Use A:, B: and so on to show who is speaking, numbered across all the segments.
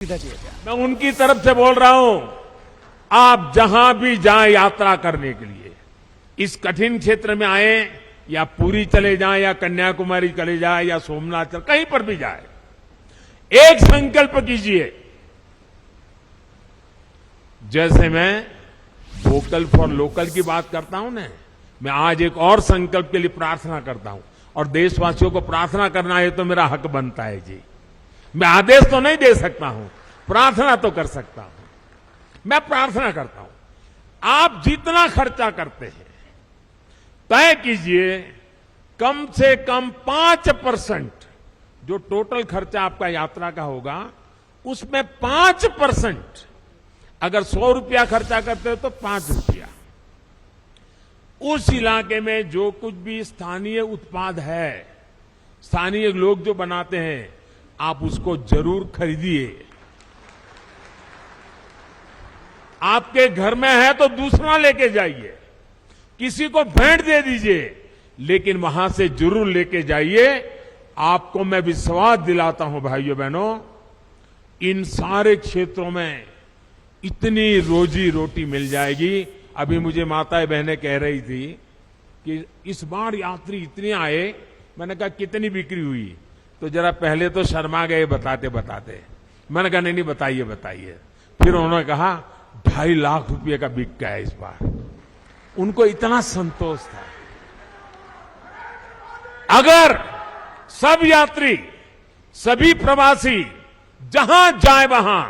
A: मैं उनकी तरफ से बोल रहा हूं, आप जहां भी जाएं यात्रा करने के लिए, इस कठिन क्षेत्र में आए या पुरी चले जाएं या कन्याकुमारी चले जाएं या सोमनाथ कहीं पर भी जाए, एक संकल्प कीजिए। जैसे मैं वोकल फॉर लोकल की बात करता हूं ना, मैं आज एक और संकल्प के लिए प्रार्थना करता हूं और देशवासियों को प्रार्थना करना है तो मेरा हक बनता है जी। मैं आदेश तो नहीं दे सकता हूं, प्रार्थना तो कर सकता हूं। मैं प्रार्थना करता हूं, आप जितना खर्चा करते हैं तय कीजिए कम से कम 5% जो टोटल खर्चा आपका यात्रा का होगा उसमें 5% अगर 100 रुपया खर्चा करते हो तो 5 रुपया उस इलाके में जो कुछ भी स्थानीय उत्पाद है, स्थानीय लोग जो बनाते हैं, आप उसको जरूर खरीदिए। आपके घर में है तो दूसरा लेके जाइए, किसी को भेंट दे दीजिए, लेकिन वहां से जरूर लेके जाइए। आपको मैं विश्वास दिलाता हूं भाइयों बहनों, इन सारे क्षेत्रों में इतनी रोजी रोटी मिल जाएगी। अभी मुझे माताएं बहनें कह रही थी कि इस बार यात्री इतने आए, मैंने कहा कितनी बिक्री हुई, तो जरा पहले तो शर्मा गए बताते बताते। मैंने कहा नहीं बताइए बताइए। फिर उन्होंने कहा 2.5 लाख रुपए का बिक गया इस बार। उनको इतना संतोष था। अगर सब यात्री, सभी प्रवासी जहां जाए वहां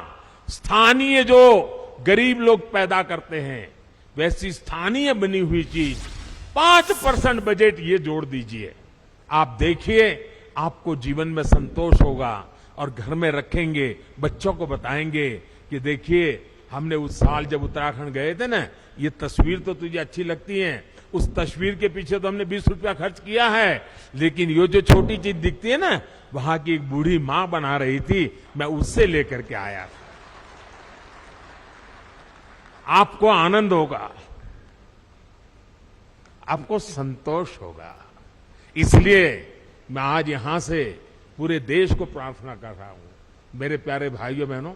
A: स्थानीय जो गरीब लोग पैदा करते हैं वैसी स्थानीय बनी हुई चीज 5% बजट ये जोड़ दीजिए, आप देखिए आपको जीवन में संतोष होगा। और घर में रखेंगे, बच्चों को बताएंगे कि देखिए हमने उस साल जब उत्तराखंड गए थे ना, ये तस्वीर तो तुझे अच्छी लगती है, उस तस्वीर के पीछे तो हमने 20 रुपया खर्च किया है, लेकिन ये जो छोटी चीज दिखती है ना, वहां की एक बूढ़ी मां बना रही थी, मैं उससे लेकर के आया था। आपको आनंद होगा, आपको संतोष होगा। इसलिए मैं आज यहां से पूरे देश को प्रार्थना कर रहा हूं, मेरे प्यारे भाइयों बहनों,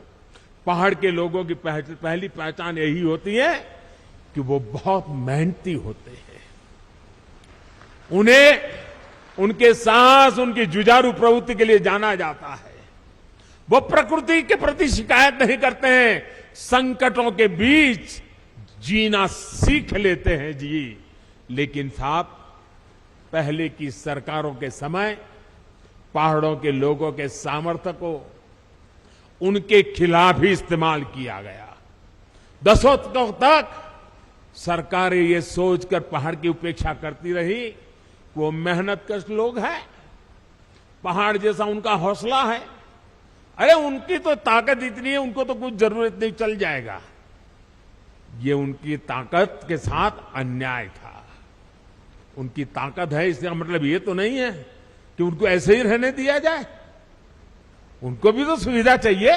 A: पहाड़ के लोगों की पहली पहचान यही होती है कि वो बहुत मेहनती होते हैं। उन्हें उनके साहस, उनकी जुझारू प्रवृत्ति के लिए जाना जाता है। वो प्रकृति के प्रति शिकायत नहीं करते हैं, संकटों के बीच जीना सीख लेते हैं जी। लेकिन साहब, पहले की सरकारों के समय पहाड़ों के लोगों के सामर्थ्य को उनके खिलाफ ही इस्तेमाल किया गया। दशकों तक सरकारें ये सोचकर पहाड़ की उपेक्षा करती रही कि वो मेहनतकश लोग हैं, पहाड़ जैसा उनका हौसला है, अरे उनकी तो ताकत इतनी है, उनको तो कुछ जरूरत नहीं, चल जाएगा। ये उनकी ताकत के साथ अन्याय था। उनकी ताकत है इसका मतलब ये तो नहीं है कि उनको ऐसे ही रहने दिया जाए, उनको भी तो सुविधा चाहिए।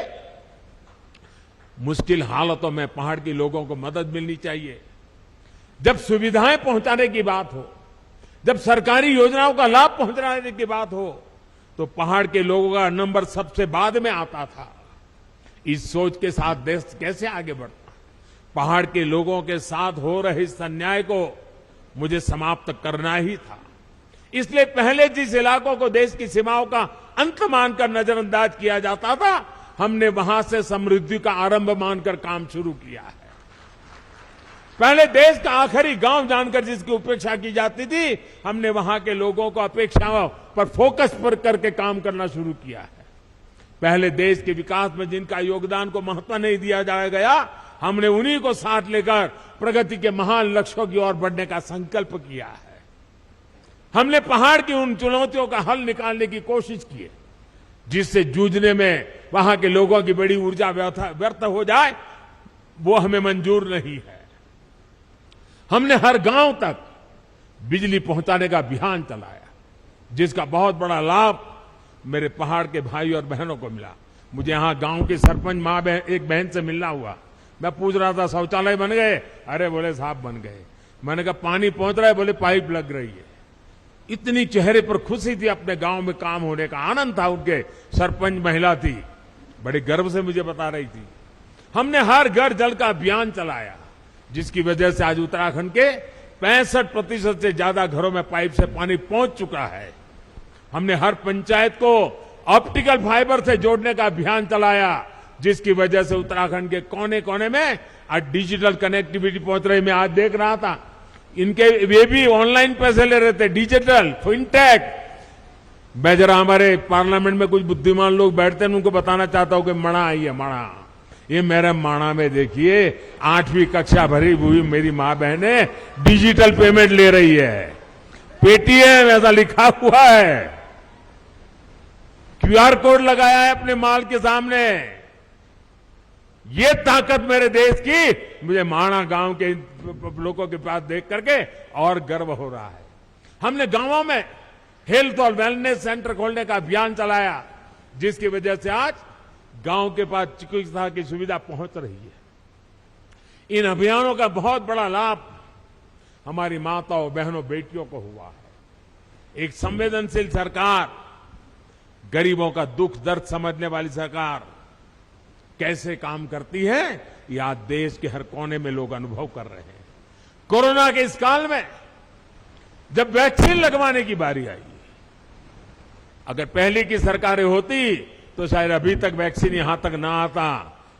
A: मुश्किल हालातों में पहाड़ के लोगों को मदद मिलनी चाहिए। जब सुविधाएं पहुंचाने की बात हो, जब सरकारी योजनाओं का लाभ पहुंचाने की बात हो, तो पहाड़ के लोगों का नंबर सबसे बाद में आता था। इस सोच के साथ देश कैसे आगे बढ़ता? पहाड़ के लोगों के साथ हो रहे इस अन्याय को मुझे समाप्त करना ही था। इसलिए पहले जिस इलाकों को देश की सीमाओं का अंत मानकर नजरअंदाज किया जाता था, हमने वहां से समृद्धि का आरंभ मानकर काम शुरू किया है। पहले देश का आखिरी गांव जानकर जिसकी उपेक्षा की जाती थी, हमने वहां के लोगों को अपेक्षाओं पर फोकस पर करके काम करना शुरू किया है। पहले देश के विकास में जिनका योगदान को महत्व नहीं दिया गया, हमने उन्हीं को साथ लेकर प्रगति के महान लक्ष्यों की ओर बढ़ने का संकल्प किया है। हमने पहाड़ की उन चुनौतियों का हल निकालने की कोशिश की है जिससे जूझने में वहां के लोगों की बड़ी ऊर्जा व्यर्थ हो जाए, वो हमें मंजूर नहीं है। हमने हर गांव तक बिजली पहुंचाने का अभियान चलाया, जिसका बहुत बड़ा लाभ मेरे पहाड़ के भाई और बहनों को मिला। मुझे यहां गांव की सरपंच मां एक बहन से मिलना हुआ। मैं पूछ रहा था शौचालय बन गए? अरे बोले साहब बन गए। मैंने कहा पानी पहुंच रहा है? बोले पाइप लग रही है। इतनी चेहरे पर खुशी थी, अपने गांव में काम होने का आनंद था। उनके सरपंच महिला थी, बड़े गर्व से मुझे बता रही थी। हमने हर घर जल का अभियान चलाया, जिसकी वजह से आज उत्तराखंड के 65% से ज्यादा घरों में पाइप से पानी पहुंच चुका है। हमने हर पंचायत को ऑप्टिकल फाइबर से जोड़ने का अभियान चलाया, जिसकी वजह से उत्तराखंड के कोने कोने में आज डिजिटल कनेक्टिविटी पहुंच रही। मैं आज देख रहा था, इनके वे भी ऑनलाइन पैसे ले रहे थे, डिजिटल फिनटेक। मैं जरा हमारे पार्लियामेंट में कुछ बुद्धिमान लोग बैठते हैं, उनको बताना चाहता हूं कि मणा आई है, मणा। ये मेरे माणा में देखिए 8वीं कक्षा भरी हुई मेरी मां बहने डिजिटल पेमेंट ले रही है। पेटीएम ऐसा लिखा हुआ है, क्यूआर कोड लगाया है अपने माल के सामने। ये ताकत मेरे देश की मुझे माणा गांव के लोगों के पास देख करके और गर्व हो रहा है। हमने गांवों में हेल्थ और वेलनेस सेंटर खोलने का अभियान चलाया, जिसकी वजह से आज गांव के पास चिकित्सा की सुविधा पहुंच रही है। इन अभियानों का बहुत बड़ा लाभ हमारी माताओं, बहनों, बेटियों को हुआ है। एक संवेदनशील सरकार, गरीबों का दुख दर्द समझने वाली सरकार कैसे काम करती है, यह आज देश के हर कोने में लोग अनुभव कर रहे हैं। कोरोना के इस काल में जब वैक्सीन लगवाने की बारी आई, अगर पहले की सरकारें होती तो शायद अभी तक वैक्सीन यहां तक ना आता,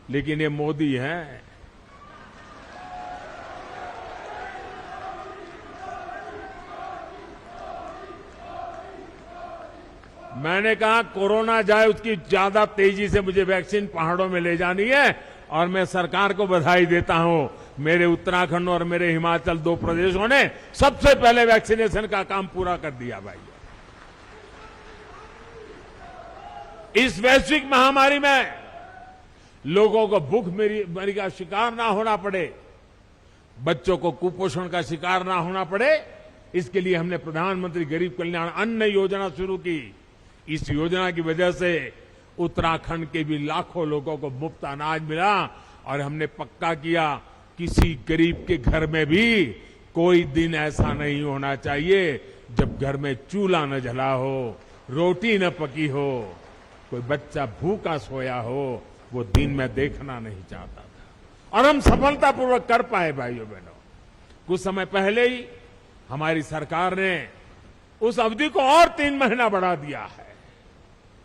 A: लेकिन ये मोदी है। मैंने कहा कोरोना जाए उसकी ज्यादा तेजी से मुझे वैक्सीन पहाड़ों में ले जानी है, और मैं सरकार को बधाई देता हूं। मेरे उत्तराखंड और मेरे हिमाचल 2 प्रदेशों ने सबसे पहले वैक्सीनेशन का काम पूरा कर दिया भाई। इस वैश्विक महामारी में लोगों को भूखमरी का शिकार ना होना पड़े, बच्चों को कुपोषण का शिकार ना होना पड़े, इसके लिए हमने प्रधानमंत्री गरीब कल्याण अन्न योजना शुरू की। इस योजना की वजह से उत्तराखंड के भी लाखों लोगों को मुफ्त अनाज मिला, और हमने पक्का किया किसी गरीब के घर में भी कोई दिन ऐसा नहीं होना चाहिए जब घर में चूल्हा न जला हो, रोटी न पकी हो, कोई बच्चा भूखा सोया हो। वो दिन मैं देखना नहीं चाहता था, और हम सफलतापूर्वक कर पाए भाइयों बहनों। कुछ समय पहले ही हमारी सरकार ने उस अवधि को और 3 महीना बढ़ा दिया है,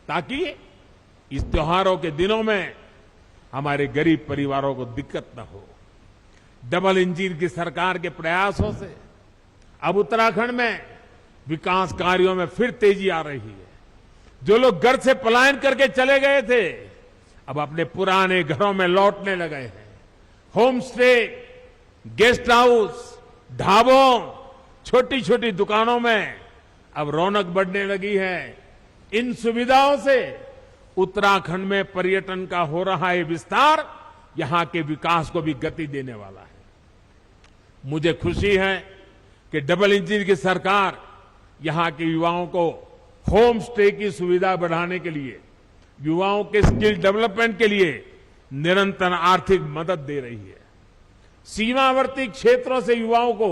A: ताकि इस त्योहारों के दिनों में हमारे गरीब परिवारों को दिक्कत न हो। डबल इंजन की सरकार के प्रयासों से अब उत्तराखंड में विकास कार्यों में फिर तेजी आ रही है। जो लोग घर से पलायन करके चले गए थे, अब अपने पुराने घरों में लौटने लगे हैं। होम स्टे, गेस्ट हाउस, ढाबों, छोटी छोटी दुकानों में अब रौनक बढ़ने लगी है। इन सुविधाओं से उत्तराखंड में पर्यटन का हो रहा है विस्तार, यहां के विकास को भी गति देने वाला है। मुझे खुशी है कि डबल इंजन की सरकार यहां के युवाओं को होम स्टे की सुविधा बढ़ाने के लिए, युवाओं के स्किल डेवलपमेंट के लिए निरंतर आर्थिक मदद दे रही है। सीमावर्ती क्षेत्रों से युवाओं को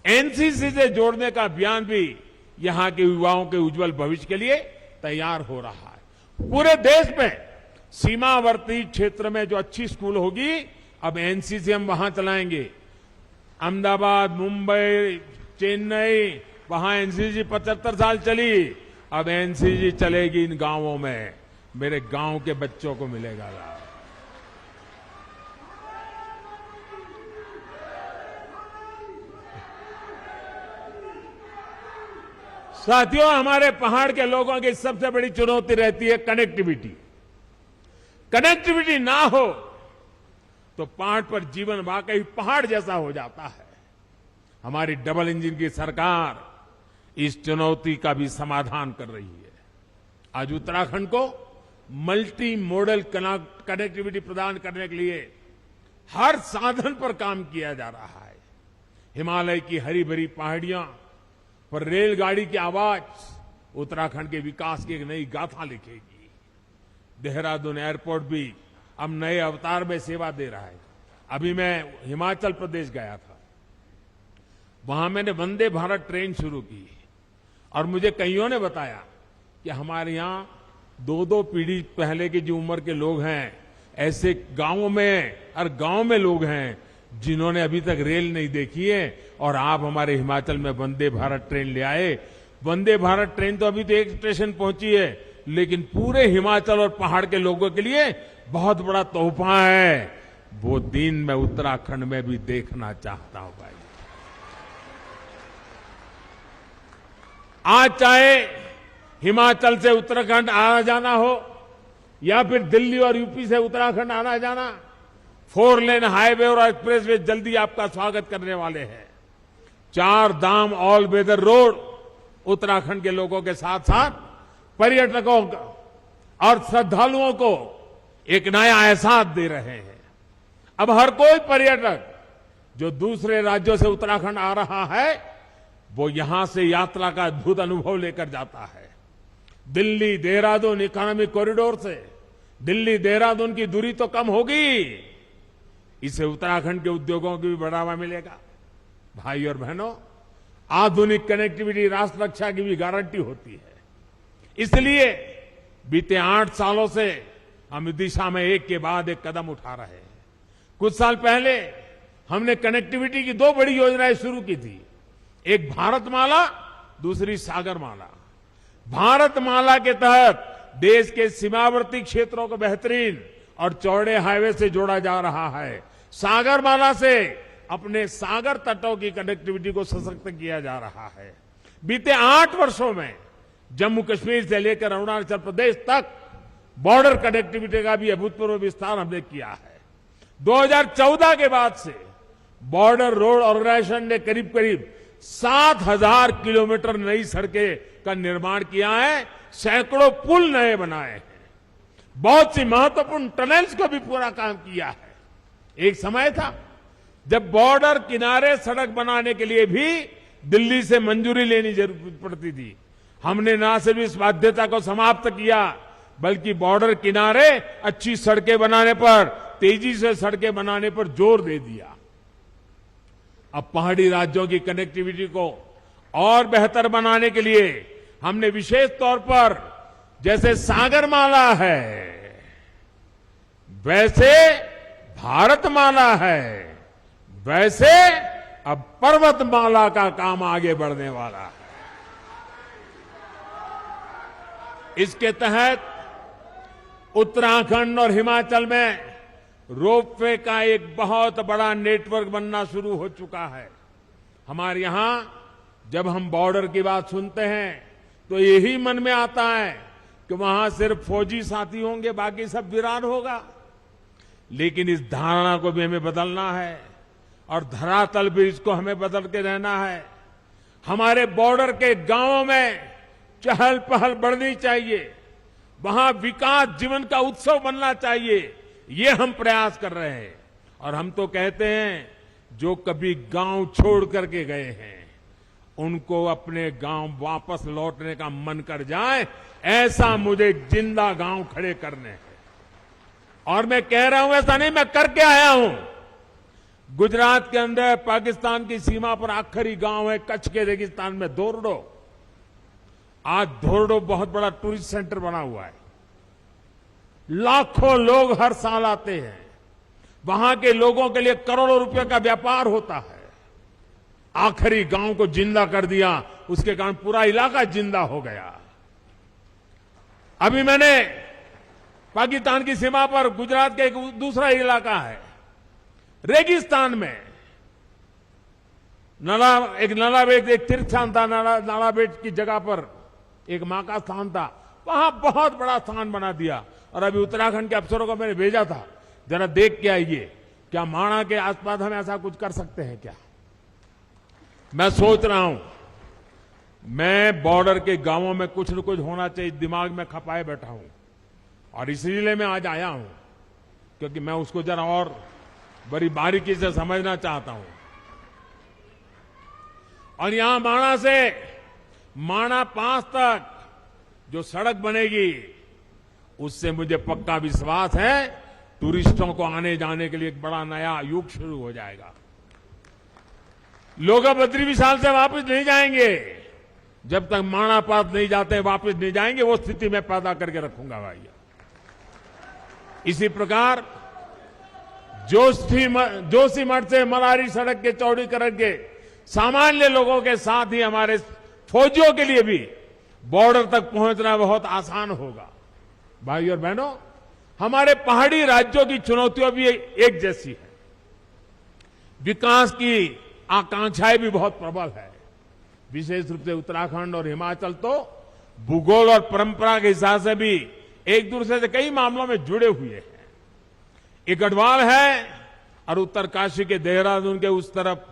A: एनसीसी से जोड़ने का अभियान भी यहां के युवाओं के उज्जवल भविष्य के लिए तैयार हो रहा है। पूरे देश में सीमावर्ती क्षेत्र में जो अच्छी स्कूल होगी, अब एनसीसी हम वहां चलाएंगे। अहमदाबाद, मुंबई, चेन्नई, वहां एनसीसी 75 साल चली, अब एनसीसी चलेगी इन गांवों में। मेरे गांव के बच्चों को मिलेगा लाभ। साथियों, हमारे पहाड़ के लोगों की सबसे बड़ी चुनौती रहती है कनेक्टिविटी। कनेक्टिविटी ना हो तो पहाड़ पर जीवन वाकई पहाड़ जैसा हो जाता है। हमारी डबल इंजन की सरकार इस चुनौती का भी समाधान कर रही है। आज उत्तराखंड को मल्टी मॉडल कनेक्टिविटी प्रदान करने के लिए हर साधन पर काम किया जा रहा है। हिमालय की हरी भरी पहाड़ियां पर रेलगाड़ी की आवाज उत्तराखंड के विकास की एक नई गाथा लिखेगी। देहरादून एयरपोर्ट भी अब नए अवतार में सेवा दे रहा है। अभी मैं हिमाचल प्रदेश गया था, वहां मैंने वंदे भारत ट्रेन शुरू की, और मुझे कईयों ने बताया कि हमारे यहां 2-2 पीढ़ी पहले की जो उम्र के लोग हैं, ऐसे गांवों में और गांव में लोग हैं जिन्होंने अभी तक रेल नहीं देखी है, और आप हमारे हिमाचल में वंदे भारत ट्रेन ले आए। वंदे भारत ट्रेन तो अभी तो एक स्टेशन पहुंची है, लेकिन पूरे हिमाचल और पहाड़ के लोगों के लिए बहुत बड़ा तोहफा है। वो दिन मैं उत्तराखंड में भी देखना चाहता हूं भाई। आज चाहे हिमाचल से उत्तराखंड आना जाना हो, या फिर दिल्ली और यूपी से उत्तराखंड आना जाना, 4 लेन हाईवे और एक्सप्रेसवे जल्दी आपका स्वागत करने वाले हैं। 4 धाम ऑल वेदर रोड उत्तराखंड के लोगों के साथ साथ पर्यटकों और श्रद्धालुओं को एक नया एहसास दे रहे हैं। अब हर कोई पर्यटक जो दूसरे राज्यों से उत्तराखंड आ रहा है, वो यहां से यात्रा का अद्भुत अनुभव लेकर जाता है। दिल्ली देहरादून इकोनॉमिक कॉरिडोर से दिल्ली देहरादून की दूरी तो कम होगी, इससे उत्तराखंड के उद्योगों को भी बढ़ावा मिलेगा। भाई और बहनों, आधुनिक कनेक्टिविटी राष्ट्र रक्षा की भी गारंटी होती है। इसलिए बीते 8 सालों से हम इस दिशा में एक के बाद एक कदम उठा रहे हैं। कुछ साल पहले हमने कनेक्टिविटी की 2 बड़ी योजनाएं शुरू की थी, एक भारतमाला, दूसरी सागरमाला। भारतमाला के तहत देश के सीमावर्ती क्षेत्रों को बेहतरीन और चौड़े हाईवे से जोड़ा जा रहा है। सागरमाला से अपने सागर तटों की कनेक्टिविटी को सशक्त किया जा रहा है। बीते 8 वर्षों में जम्मू कश्मीर से लेकर अरुणाचल प्रदेश तक बॉर्डर कनेक्टिविटी का भी अभूतपूर्व विस्तार हमने किया है। 2014 के बाद से बॉर्डर रोड ऑर्गेनाइजेशन ने करीब करीब 7,000 किलोमीटर नई सड़कें का निर्माण किया है, सैकड़ों पुल नए बनाए हैं, बहुत सी महत्वपूर्ण टनल्स को भी पूरा काम किया है। एक समय था जब बॉर्डर किनारे सड़क बनाने के लिए भी दिल्ली से मंजूरी लेनी जरूरत पड़ती थी। हमने न सिर्फ इस बाध्यता को समाप्त किया, बल्कि बॉर्डर किनारे अच्छी सड़कें बनाने पर, तेजी से सड़कें बनाने पर जोर दे दिया। अब पहाड़ी राज्यों की कनेक्टिविटी को और बेहतर बनाने के लिए हमने विशेष तौर पर, जैसे सागरमाला है वैसे भारतमाला है, वैसे अब पर्वतमाला का काम आगे बढ़ने वाला है। इसके तहत उत्तराखंड और हिमाचल में रोपवे का एक बहुत बड़ा नेटवर्क बनना शुरू हो चुका है। हमारे यहां जब हम बॉर्डर की बात सुनते हैं तो यही मन में आता है कि वहां सिर्फ फौजी साथी होंगे, बाकी सब वीरान होगा। लेकिन इस धारणा को भी हमें बदलना है और धरातल भी इसको हमें बदल के रहना है। हमारे बॉर्डर के गांवों में चहल पहल बढ़नी चाहिए, वहां विकास जीवन का उत्सव बनना चाहिए, ये हम प्रयास कर रहे हैं। और हम तो कहते हैं जो कभी गांव छोड़ करके गए हैं उनको अपने गांव वापस लौटने का मन कर जाए, ऐसा मुझे जिंदा गांव खड़े करने हैं। और मैं कह रहा हूं ऐसा नहीं, मैं करके आया हूं। गुजरात के अंदर पाकिस्तान की सीमा पर आखिरी गांव है कच्छ के रेगिस्तान में धोरडो। आज धोरडो बहुत बड़ा टूरिस्ट सेंटर बना हुआ है, लाखों लोग हर साल आते हैं, वहां के लोगों के लिए करोड़ों रुपए का व्यापार होता है। आखिरी गांव को जिंदा कर दिया, उसके कारण पूरा इलाका जिंदा हो गया। अभी मैंने पाकिस्तान की सीमा पर गुजरात का एक दूसरा इलाका है, रेगिस्तान में नलाबेट, एक तीर्थ स्थान था, नलाबेट की जगह पर एक मां का स्थान था, वहां बहुत बड़ा स्थान बना दिया। और अभी उत्तराखंड के अफसरों को मैंने भेजा था, जरा देख के आइए क्या माणा के आसपास हम ऐसा कुछ कर सकते हैं क्या। मैं सोच रहा हूं, मैं बॉर्डर के गांवों में कुछ न कुछ होना चाहिए दिमाग में खपाए बैठा हूं, और इसीलिए मैं आज आया हूं, क्योंकि मैं उसको जरा और बड़ी बारीकी से समझना चाहता हूं। और यहां माणा से माणा पास तक जो सड़क बनेगी, उससे मुझे पक्का विश्वास है टूरिस्टों को आने जाने के लिए एक बड़ा नया युग शुरू हो जाएगा। लोग अब बद्री विशाल से वापस नहीं जाएंगे, जब तक माणा पात नहीं जाते वापस नहीं जाएंगे, वो स्थिति मैं पैदा करके रखूंगा भाई। इसी प्रकार जोशीमठ से मलारी सड़क के चौड़ीकरण के सामान्य लोगों के साथ ही हमारे फौजियों के लिए भी बॉर्डर तक पहुंचना बहुत आसान होगा। भाई और बहनों, हमारे पहाड़ी राज्यों की चुनौतियां भी एक जैसी है। विकास की आकांक्षाएं भी बहुत प्रबल है। विशेष रूप से उत्तराखंड और हिमाचल तो भूगोल और परंपरा के हिसाब से भी एक दूसरे से कई मामलों में जुड़े हुए हैं। एक गढ़वाल है और उत्तरकाशी के देहरादून के उस तरफ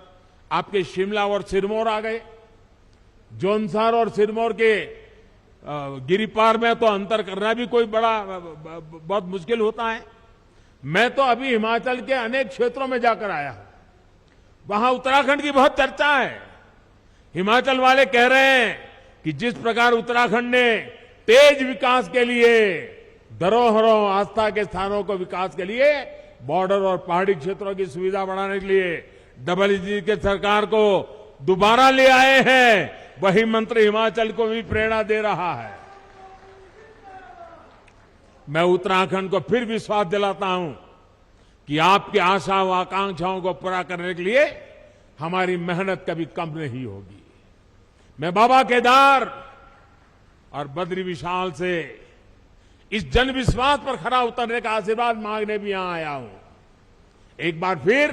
A: आपके शिमला और सिरमौर आ गए। जौनसार और सिरमौर के गिरिपार में तो अंतर करना भी कोई बहुत मुश्किल होता है। मैं तो अभी हिमाचल के अनेक क्षेत्रों में जाकर आया हूं, वहां उत्तराखंड की बहुत चर्चा है। हिमाचल वाले कह रहे हैं कि जिस प्रकार उत्तराखंड ने तेज विकास के लिए धरोहरों, आस्था के स्थानों को विकास के लिए, बॉर्डर और पहाड़ी क्षेत्रों की सुविधा बढ़ाने के लिए डबल के सरकार को दोबारा ले आए हैं, वही मंत्र हिमाचल को भी प्रेरणा दे रहा है। मैं उत्तराखंड को फिर विश्वास दिलाता हूं कि आपकी आशा व आकांक्षाओं को पूरा करने के लिए हमारी मेहनत कभी कम नहीं होगी। मैं बाबा केदार और बद्री विशाल से इस जन विश्वास पर खरा उतरने का आशीर्वाद मांगने भी यहां आया हूं। एक बार फिर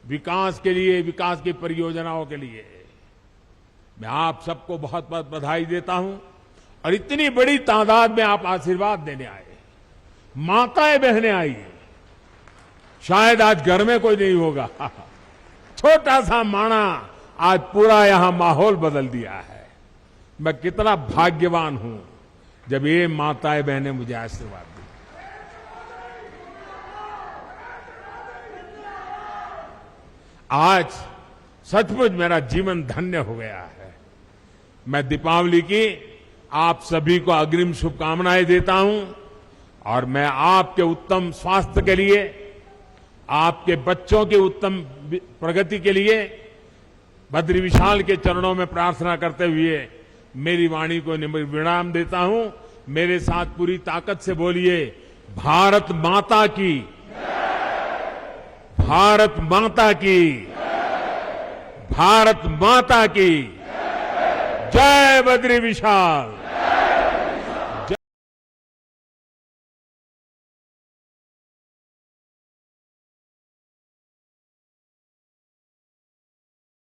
A: विकास के लिए, विकास की परियोजनाओं के लिए मैं आप सबको बहुत बहुत बधाई देता हूं। और इतनी बड़ी तादाद में आप आशीर्वाद देने आए, माताएं बहनें आई। शायद आज घर में कोई नहीं होगा, छोटा सा माणा आज पूरा यहां माहौल बदल दिया है। मैं कितना भाग्यवान हूं जब ये माताएं बहनें मुझे आशीर्वाद दी। आज सचमुच मेरा जीवन धन्य हो गया है। मैं दीपावली की आप सभी को अग्रिम शुभकामनाएं देता हूं और मैं आपके उत्तम स्वास्थ्य के लिए, आपके बच्चों की उत्तम प्रगति के लिए बद्री विशाल के चरणों में प्रार्थना करते हुए मेरी वाणी को विराम देता हूं। मेरे साथ पूरी ताकत से बोलिए, भारत माता की, भारत माता की, भारत माता की जय। बद्री विशाल।